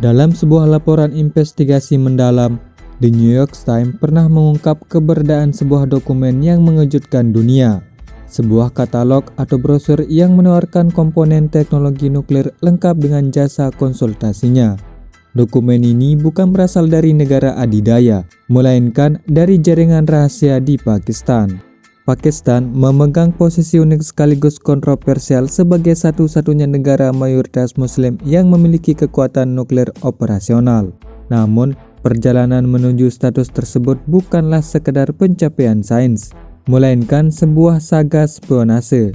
Dalam sebuah laporan investigasi mendalam, The New York Times pernah mengungkap keberadaan sebuah dokumen yang mengejutkan dunia. Sebuah katalog atau brosur yang menawarkan komponen teknologi nuklir lengkap dengan jasa konsultasinya. Dokumen ini bukan berasal dari negara adidaya, melainkan dari jaringan rahasia di Pakistan. Pakistan memegang posisi unik sekaligus kontroversial sebagai satu-satunya negara mayoritas Muslim yang memiliki kekuatan nuklir operasional. Namun, perjalanan menuju status tersebut bukanlah sekedar pencapaian sains, melainkan sebuah saga spionase,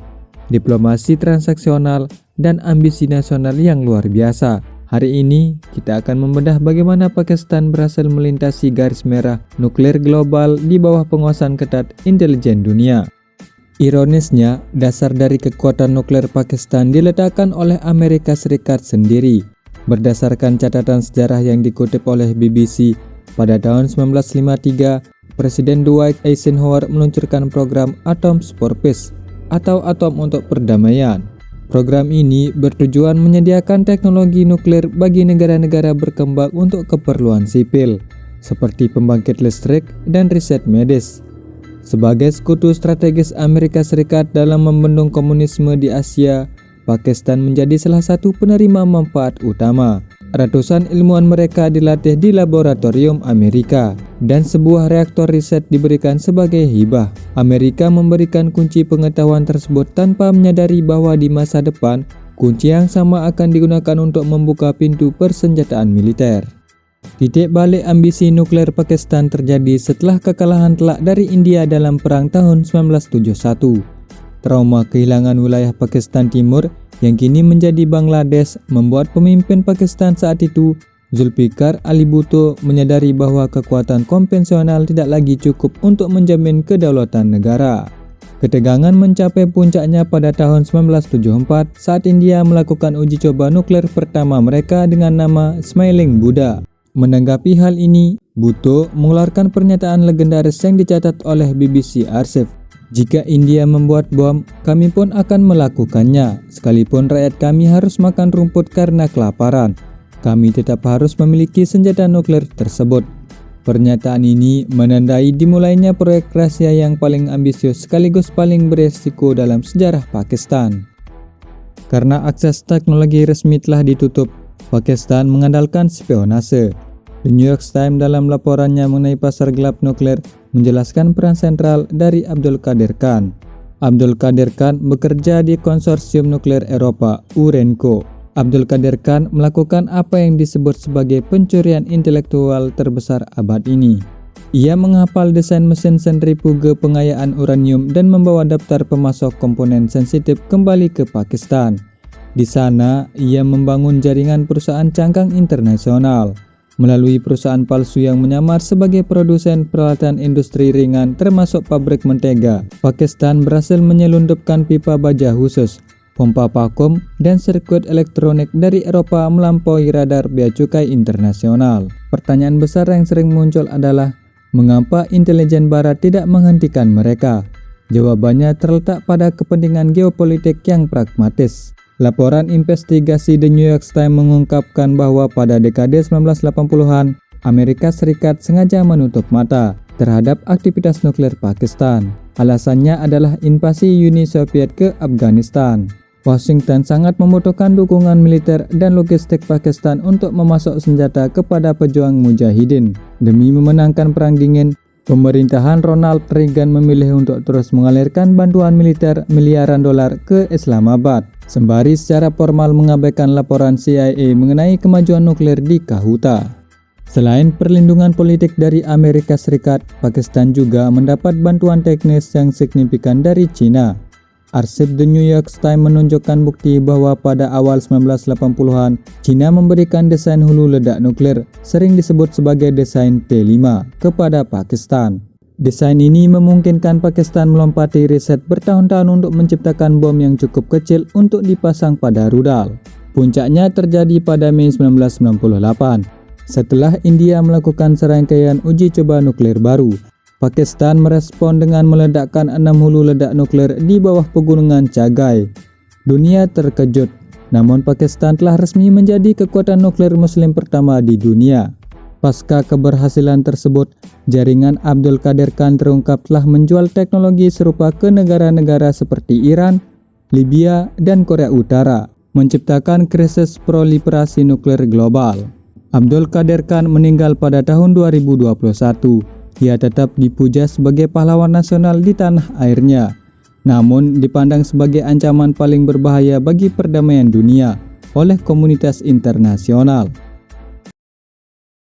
diplomasi transaksional, dan ambisi nasional yang luar biasa. Hari ini, kita akan membedah bagaimana Pakistan berhasil melintasi garis merah nuklir global di bawah penguasaan ketat intelijen dunia. Ironisnya, dasar dari kekuatan nuklir Pakistan diletakkan oleh Amerika Serikat sendiri. Berdasarkan catatan sejarah yang dikutip oleh BBC, pada tahun 1953, Presiden Dwight Eisenhower meluncurkan program Atoms for Peace atau atom untuk perdamaian. Program ini bertujuan menyediakan teknologi nuklir bagi negara-negara berkembang untuk keperluan sipil, seperti pembangkit listrik dan riset medis. Sebagai sekutu strategis Amerika Serikat dalam membendung komunisme di Asia, Pakistan menjadi salah satu penerima manfaat utama. Ratusan ilmuwan mereka dilatih di laboratorium Amerika, dan sebuah reaktor riset diberikan sebagai hibah. Amerika memberikan kunci pengetahuan tersebut tanpa menyadari bahwa di masa depan, kunci yang sama akan digunakan untuk membuka pintu persenjataan militer. Titik balik ambisi nuklir Pakistan terjadi setelah kekalahan telak dari India dalam Perang tahun 1971. Trauma kehilangan wilayah Pakistan Timur yang kini menjadi Bangladesh membuat pemimpin Pakistan saat itu, Zulfikar Ali Bhutto, menyadari bahwa kekuatan konvensional tidak lagi cukup untuk menjamin kedaulatan negara. Ketegangan mencapai puncaknya pada tahun 1974 saat India melakukan uji coba nuklir pertama mereka dengan nama Smiling Buddha. Menanggapi hal ini, Bhutto mengeluarkan pernyataan legendaris yang dicatat oleh BBC Archive. Jika India membuat bom, kami pun akan melakukannya. Sekalipun rakyat kami harus makan rumput karena kelaparan, kami tetap harus memiliki senjata nuklir tersebut. Pernyataan ini menandai dimulainya proyek rahasia yang paling ambisius sekaligus paling beresiko dalam sejarah Pakistan. Karena akses teknologi resmi telah ditutup, Pakistan mengandalkan spionase. The New York Times dalam laporannya mengenai pasar gelap nuklir menjelaskan peran sentral dari Abdul Qadir Khan. Abdul Qadir Khan bekerja di konsorsium nuklir Eropa, Urenco. Abdul Qadir Khan melakukan apa yang disebut sebagai pencurian intelektual terbesar abad ini. Ia menghafal desain mesin sentrifuge pengayaan uranium dan membawa daftar pemasok komponen sensitif kembali ke Pakistan. Di sana, ia membangun jaringan perusahaan cangkang internasional. Melalui perusahaan palsu yang menyamar sebagai produsen peralatan industri ringan termasuk pabrik mentega, Pakistan berhasil menyelundupkan pipa baja khusus, pompa vakum, dan sirkuit elektronik dari Eropa melampaui radar bea cukai internasional. Pertanyaan besar yang sering muncul adalah, mengapa intelijen barat tidak menghentikan mereka? Jawabannya terletak pada kepentingan geopolitik yang pragmatis. Laporan investigasi The New York Times mengungkapkan bahwa pada dekade 1980-an, Amerika Serikat sengaja menutup mata terhadap aktivitas nuklir Pakistan. Alasannya adalah invasi Uni Soviet ke Afghanistan. Washington sangat membutuhkan dukungan militer dan logistik Pakistan untuk memasok senjata kepada pejuang mujahidin. Demi memenangkan Perang Dingin, pemerintahan Ronald Reagan memilih untuk terus mengalirkan bantuan militer miliaran dolar ke Islamabad, sembari secara formal mengabaikan laporan CIA mengenai kemajuan nuklir di Kahuta. Selain perlindungan politik dari Amerika Serikat, Pakistan juga mendapat bantuan teknis yang signifikan dari China. Arsip The New York Times menunjukkan bukti bahwa pada awal 1980-an, China memberikan desain hulu ledak nuklir, sering disebut sebagai desain T5, kepada Pakistan. Desain ini memungkinkan Pakistan melompati riset bertahun-tahun untuk menciptakan bom yang cukup kecil untuk dipasang pada rudal. Puncaknya terjadi pada Mei 1998. Setelah India melakukan serangkaian uji coba nuklir baru, Pakistan merespon dengan meledakkan 6 hulu ledak nuklir di bawah pegunungan Chagai. Dunia terkejut, Namun Pakistan telah resmi menjadi kekuatan nuklir muslim pertama di dunia. Pasca keberhasilan tersebut, jaringan Abdul Qadir Khan terungkap telah menjual teknologi serupa ke negara-negara seperti Iran, Libya, dan Korea Utara, menciptakan krisis proliferasi nuklir global. Abdul Qadir Khan meninggal pada tahun 2021. Ia tetap dipuja sebagai pahlawan nasional di tanah airnya, namun dipandang sebagai ancaman paling berbahaya bagi perdamaian dunia oleh komunitas internasional.